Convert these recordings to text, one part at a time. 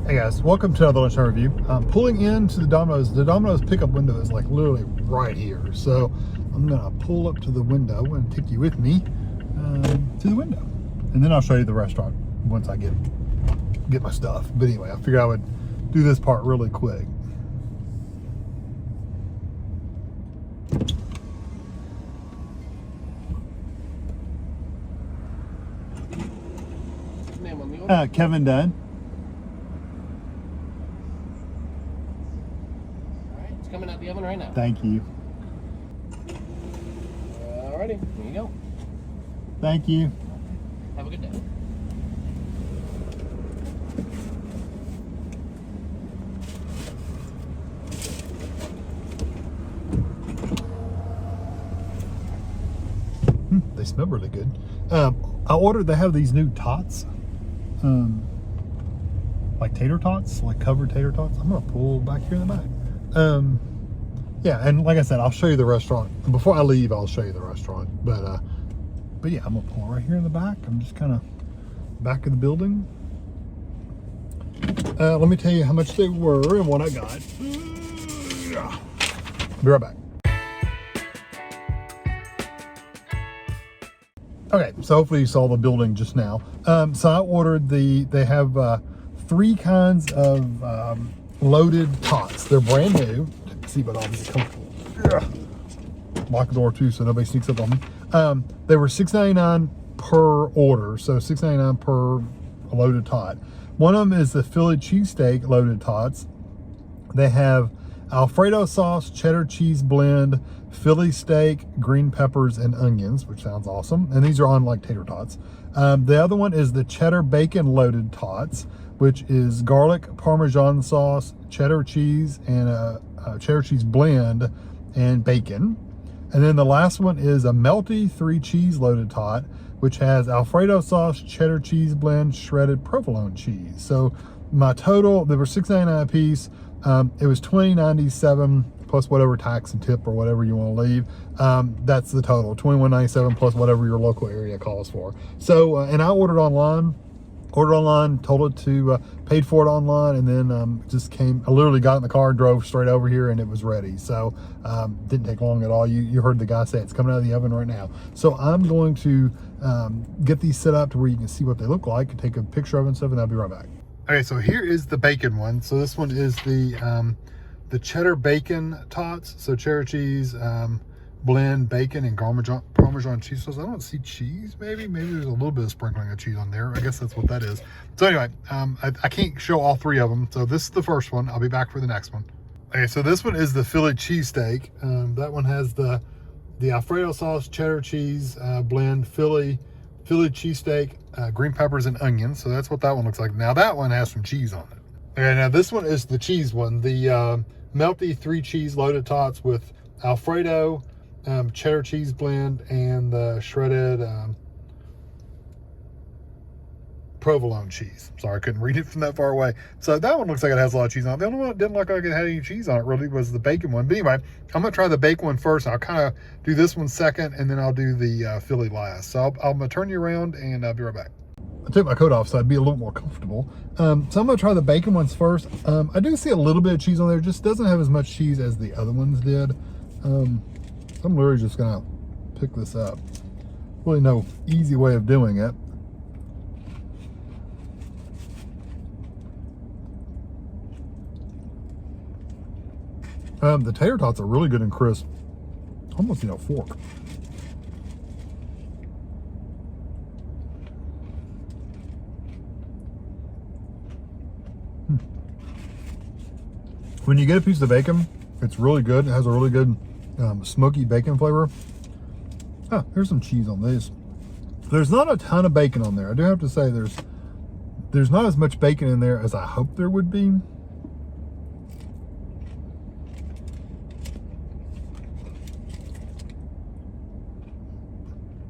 Hey guys, welcome to another Lunchtime review. I'm pulling into the Domino's. The Domino's pickup window is like literally right here. So I'm gonna pull up to the window and take you with me to the window. And then I'll show you the restaurant once I get my stuff. But anyway, I figured I would do this part really quick. Name on the order? Kevin Dunn. It's coming out the oven right now. Thank you. Alrighty, here you go. Thank you. Have a good day. They smell really good. I ordered, they have these new tots. Like tater tots, like covered tater tots. I'm gonna pull back here in the back. Yeah, and like I said, I'll show you the restaurant. Before I leave, I'll show you the restaurant. But yeah, I'm gonna pull right here in the back. I'm just kind of back of the building. Let me tell you how much they were and what I got. Be right back. Okay, so hopefully you saw the building just now. So I ordered they have 3 kinds of loaded tots. They're brand new. Let's see what all these come. Lock the door too so nobody sneaks up on me. They were $6.99 per order, so $6.99 per loaded tot. One of them is the Philly cheesesteak loaded tots. They have Alfredo sauce, cheddar cheese blend, Philly steak, green peppers, and onions, which sounds awesome. And these are on like tater tots. The other one is the cheddar bacon loaded tots, which is garlic, Parmesan sauce, cheddar cheese, and a cheddar cheese blend and bacon. And then the last one is a melty 3 cheese loaded tot, which has Alfredo sauce, cheddar cheese blend, shredded provolone cheese. So my total, they were $6.99 a piece. It was $20.97 plus whatever tax and tip or whatever you want to leave. That's the total, $21.97 plus whatever your local area calls for. So, and I ordered online, told it to, paid for it online, and then just came, I literally got in the car, drove straight over here, and it was ready. So didn't take long at all. You heard the guy say it's coming out of the oven right now. So I'm going to get these set up to where you can see what they look like, take a picture of them and stuff, and I'll be right back. Okay, so here is the bacon one. So this one is the cheddar bacon tots. So cheddar cheese, blend, bacon, and Parmesan cheese sauce. I don't see cheese, maybe there's a little bit of sprinkling of cheese on there. I guess that's what that is. So anyway, I can't show all 3 of them. So this is the first one. I'll be back for the next one. Okay, so this one is the Philly cheesesteak. That one has the Alfredo sauce, cheddar cheese, blend, Philly cheesesteak, green peppers, and onions. So that's what that one looks like. Now that one has some cheese on it. Okay, now this one is the cheese one. The melty 3 cheese loaded tots with Alfredo, cheddar cheese blend, and the shredded provolone cheese. Sorry, I couldn't read it from that far away. So that one looks like it has a lot of cheese on it. The only one that didn't look like it had any cheese on it really was the bacon one. But anyway, I'm gonna try the bacon one first. I'll kind of do this one second, and then I'll do the Philly last. So I'm gonna turn you around, and I'll be right back. I took my coat off so I'd be a little more comfortable. So I'm gonna try the bacon ones first. I do see a little bit of cheese on there. Just doesn't have as much cheese as the other ones did. I'm literally just gonna pick this up. Really no easy way of doing it. The tater tots are really good and crisp. Almost need a fork. When you get a piece of bacon, it's really good. It has a really good smoky bacon flavor. Ah, here's some cheese on these. There's not a ton of bacon on there. I do have to say there's not as much bacon in there as I hoped there would be.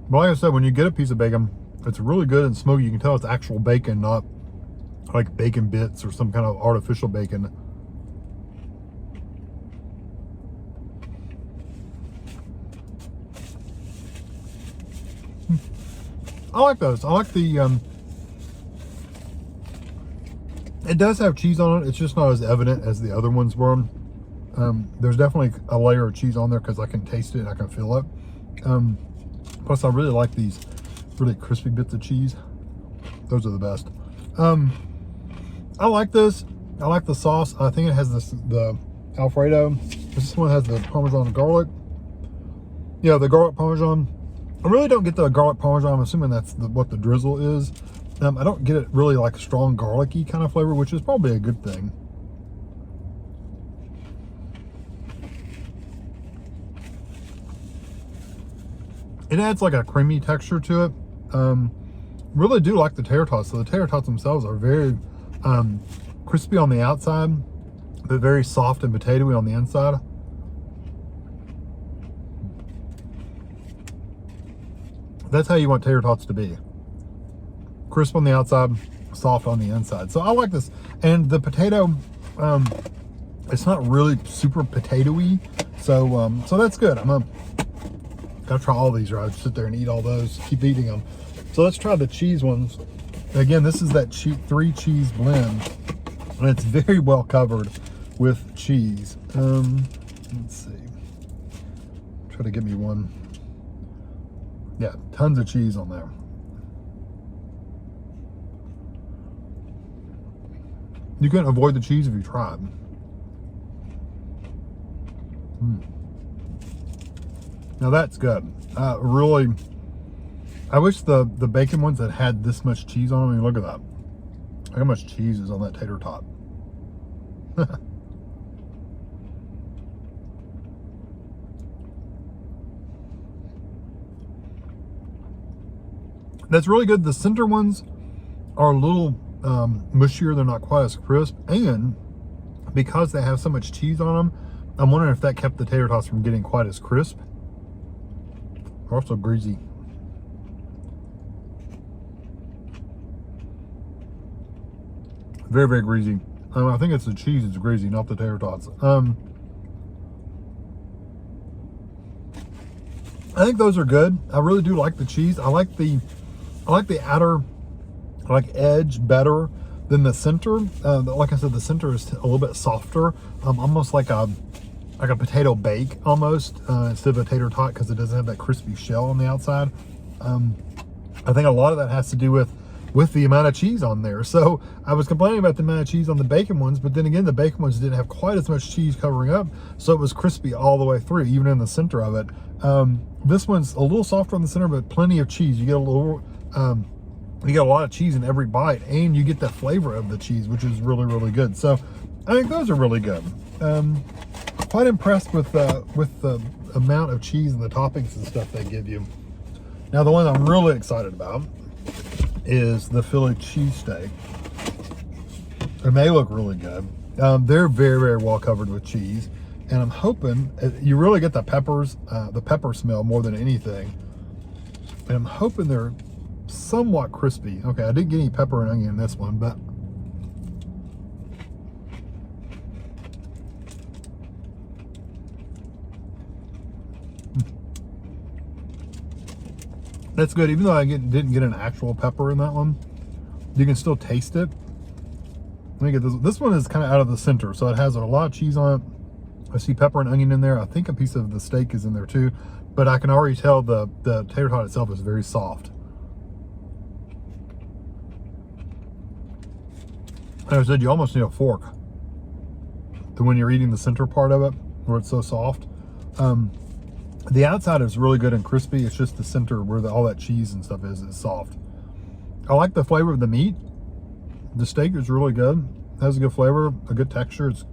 But like I said, when you get a piece of bacon, it's really good and smoky. You can tell it's actual bacon, not like bacon bits or some kind of artificial bacon. I like those. I like the It does have cheese on it. It's just not as evident as the other ones were. There's definitely a layer of cheese on there because I can taste it and I can feel it. Plus, I really like these really crispy bits of cheese. Those are the best. I like this. I like the sauce. I think it has the Alfredo. This one has the Parmesan garlic. Yeah, the garlic Parmesan. I really don't get the garlic Parmesan. I'm assuming that's what the drizzle is. I don't get it really like a strong garlicky kind of flavor, which is probably a good thing. It adds like a creamy texture to it. Really do like the tater tots. So the tater tots themselves are very crispy on the outside, but very soft and potatoey on the inside. That's how you want tater tots to be. Crisp on the outside, soft on the inside. So I like this. And the potato, it's not really super potatoey. So so that's good. I'm gotta try all these, or I'd sit there and eat all those, keep eating them. So let's try the cheese ones. Again, this is that 3 cheese blend, and it's very well covered with cheese. Let's see. Try to get me one. Yeah, tons of cheese on there. You couldn't avoid the cheese if you tried. Now that's good. Really, I wish the bacon ones that had this much cheese on them. I mean, look at that. Look how much cheese is on that tater tot. That's really good. The center ones are a little mushier. They're not quite as crisp, and because they have so much cheese on them, I'm wondering if that kept the tater tots from getting quite as crisp. They're also greasy. Very, very greasy. I think it's the cheese that's greasy, not the tater tots. I think those are good. I really do like the cheese. I like the outer edge better than the center. Like I said, the center is a little bit softer, almost like a potato bake almost, instead of a tater tot, because it doesn't have that crispy shell on the outside. I think a lot of that has to do with the amount of cheese on there. So I was complaining about the amount of cheese on the bacon ones, but then again, the bacon ones didn't have quite as much cheese covering up, so it was crispy all the way through, even in the center of it. This one's a little softer on the center, but plenty of cheese. You get a little, you get a lot of cheese in every bite, and you get the flavor of the cheese, which is really, really good. So I think those are really good. Quite impressed with the amount of cheese and the toppings and stuff they give you. Now, the one I'm really excited about is the Philly cheesesteak, and they look really good. They're very, very well covered with cheese, and I'm hoping you really get the peppers, the pepper smell more than anything, and I'm hoping they're somewhat crispy. Okay, I didn't get any pepper and onion in this one, but that's good. Even though I didn't get an actual pepper in that one, you can still taste it. Let me get this. This one is kind of out of the center, so it has a lot of cheese on it. I see pepper and onion in there. I think a piece of the steak is in there too, but I can already tell the tater tot itself is very soft. Like I said, you almost need a fork when you're eating the center part of it, where it's so soft. The outside is really good and crispy. It's just the center where all that cheese and stuff is soft. I like the flavor of the meat. The steak is really good. It has a good flavor, a good texture. It's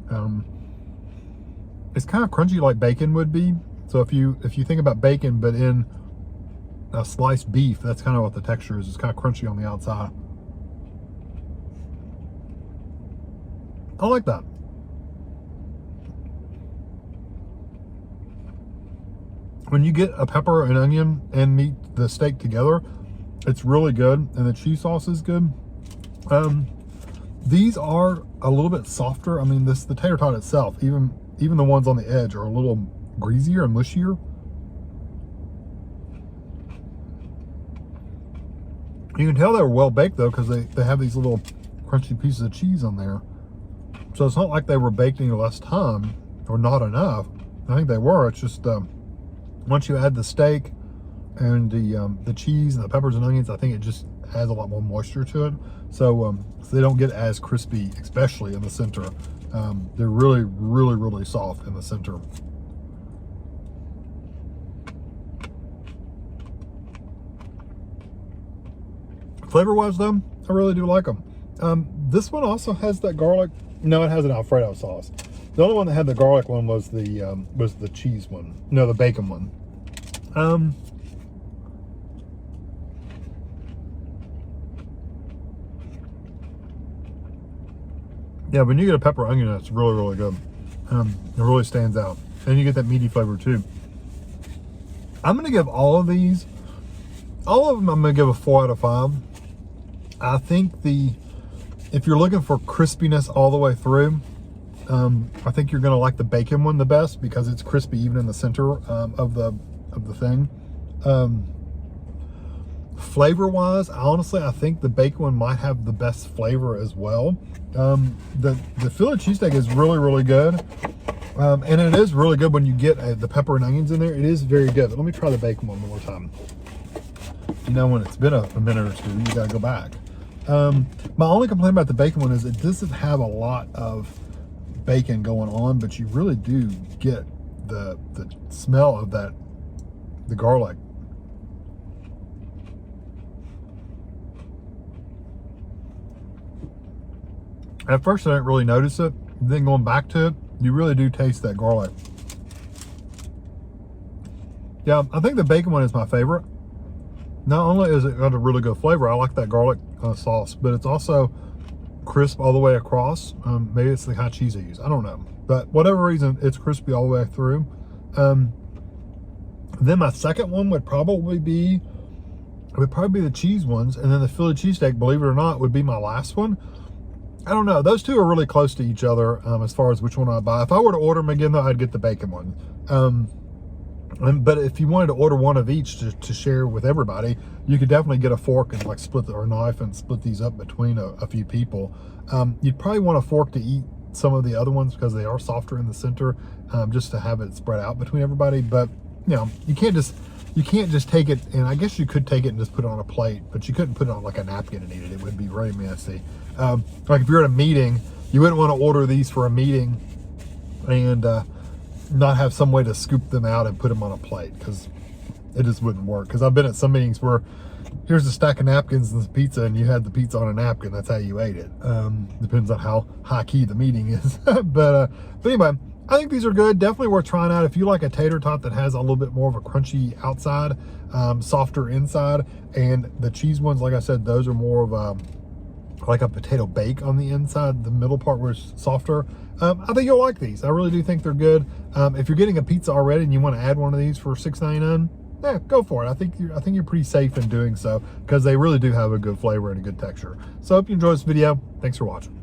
kind of crunchy like bacon would be. So if you think about bacon but in a sliced beef, that's kind of what the texture is. It's kind of crunchy on the outside. I like that. When you get a pepper and onion and meat, the steak together, it's really good, and the cheese sauce is good. These are a little bit softer. I mean, the tater tot itself, even the ones on the edge, are a little greasier and mushier. You can tell they're well baked though, because they have these little crunchy pieces of cheese on there. So it's not like they were baked any less time or not enough. I think they were. It's just once you add the steak and the cheese and the peppers and onions, I think it just adds a lot more moisture to it. So, so they don't get as crispy, especially in the center. They're really, really, really soft in the center. Flavor-wise, though, I really do like them. This one also has that garlic. No, it has an Alfredo sauce. The only one that had the garlic one was the cheese one. No, the bacon one. Yeah, when you get a pepper onion, it's really, really good. It really stands out. And you get that meaty flavor too. I'm going to give all of them, I'm going to give a 4 out of 5. I think if you're looking for crispiness all the way through, I think you're going to like the bacon one the best because it's crispy even in the center of the thing. Flavor-wise, honestly, I think the bacon one might have the best flavor as well. The Philly cheesesteak is really, really good. And it is really good when you get the pepper and onions in there. It is very good. But let me try the bacon one more time. You know, when it's been a minute or two, you got to go back. My only complaint about the bacon one is it doesn't have a lot of bacon going on, but you really do get the smell of the garlic. At first I didn't really notice it. Then going back to it, you really do taste that garlic. Yeah, I think the bacon one is my favorite. Not only is it got a really good flavor, I like that garlic sauce, but it's also crisp all the way across. Maybe it's the kind of cheese I use. I don't know. But whatever reason, it's crispy all the way through. Then my second one would probably be the cheese ones. And then the Philly cheesesteak, believe it or not, would be my last one. I don't know. Those two are really close to each other as far as which one I buy. If I were to order them again, though, I'd get the bacon one. But if you wanted to order one of each to share with everybody, you could definitely get a fork and like or knife and split these up between a few people. You'd probably want a fork to eat some of the other ones because they are softer in the center, just to have it spread out between everybody. But you know, you can't just take it, and I guess you could take it and just put it on a plate, but you couldn't put it on like a napkin and eat it. It would be very messy. Like if you're at a meeting, you wouldn't want to order these for a meeting and not have some way to scoop them out and put them on a plate, because it just wouldn't work. Because I've been at some meetings where here's a stack of napkins and this pizza, and you had the pizza on a napkin. That's how you ate it. Depends on how high key the meeting is. but anyway, I think these are good. Definitely worth trying out. If you like a tater tot that has a little bit more of a crunchy outside, softer inside, and the cheese ones, like I said, those are more of like a potato bake on the inside, the middle part where it's softer. I think you'll like these. I really do think they're good. If you're getting a pizza already and you want to add one of these for $6.99, yeah, go for it. I think you're pretty safe in doing so, because they really do have a good flavor and a good texture. So I hope you enjoyed this video. Thanks for watching.